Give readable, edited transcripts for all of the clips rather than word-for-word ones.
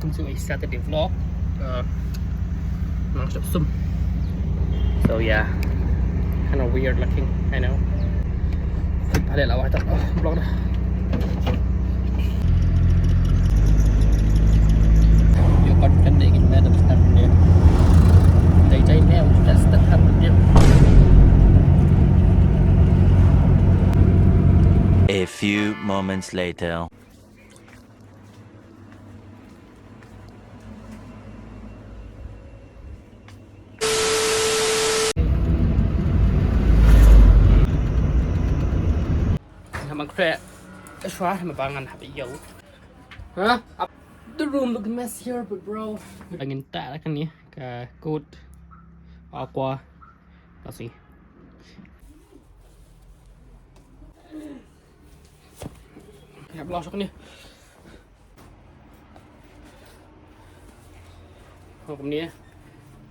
welcome to a Saturday vlog. So yeah, kind of weird looking, I know. Balik lah awak tak vlog dah. Dia kat kendai kita ada start dia. Jai ni sudah start dia. A few moments later. Mà khỏe xóa thì mà bằng anh bị dấu hả the room look messier but bro angin tak kan ni ka coat aqua kasi ya blos kan ni hôm nay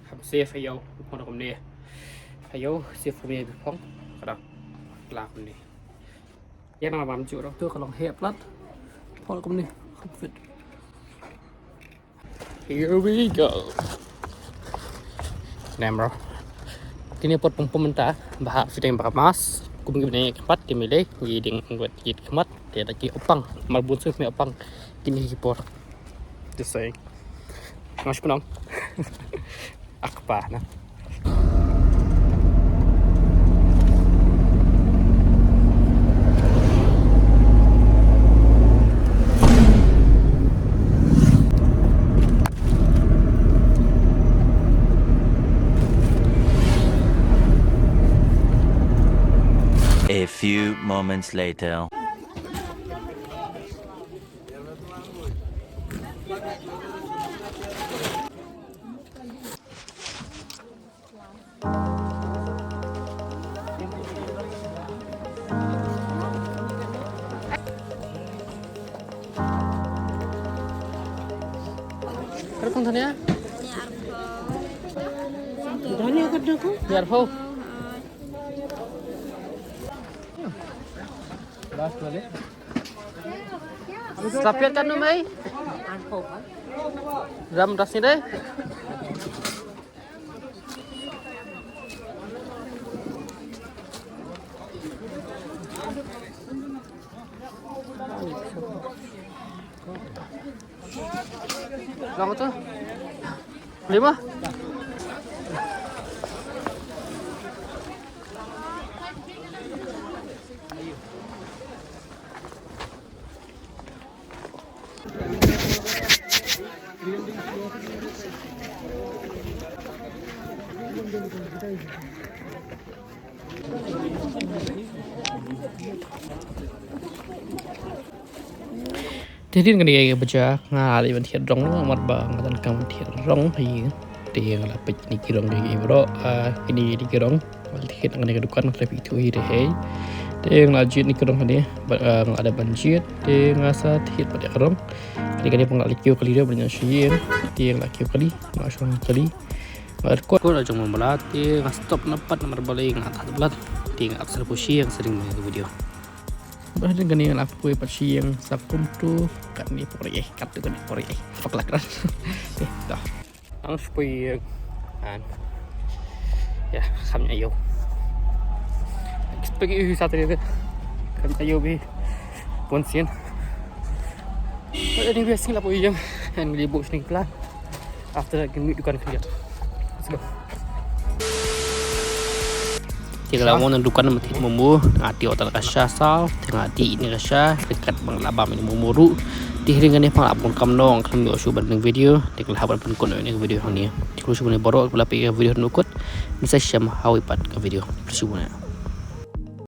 học xe phải dấu hôm nay phải dấu xe hôm nay bị phóng cái đó là hôm nay yang nak bám chỗ đó tôi còn hẹp lắm thôi cũng đi không fit. Here we go nam bro kini pot pemerintah bahak sedang beramas aku mungkin naik keempat di milih jadi buat jadi kemat dia lagi opang malbun sih punya opang kini hipor just saying mas penong akbar nah. A few moments later. Telepon sana ya? Tanya kan aku? Biar ho. Last balik. Sapiat kan numai? Ram rasnya deh. Berapa tuh? 5? Thế thì cái này bây giờ ngài vẫn thiệt rong mặt bờ người ta cầm thiệt rong thì tiền là bịch này kia rong thì bro cái này đi kia rong thiệt cái này cái dukan nó bị thui thì hết tiền là chuyện này kia rong này ada banjir tiền ngasa thiệt pada rong cái pengalih kêu kali dia banyak sih tiền là kêu kali langsung kali kuat ada cuma belat tiền stop nampak nomor balik ngata belat tiền absen pushi yang sering main video. Bahkan dengan aku pasti yang sakum tu kat ni pori kat tu kan pori paklak kan dah ang spui ya kami ayo expect you satu dia kami ayo bi ponsian ada ni biasa lah pui yang and libur sini pelan after that can meet dukan kerja. Let's go. Kalau mau nentukan metik mumbu ngati otak kasya sal ngati ini kasya dekat menglabam ini mumuru dihiringan ni penglabun kamnong kami usu banding video dikal habar penkun ini video ini dikal usu borok belapi video nukut bisa syam hawipat ke video persubuhnya.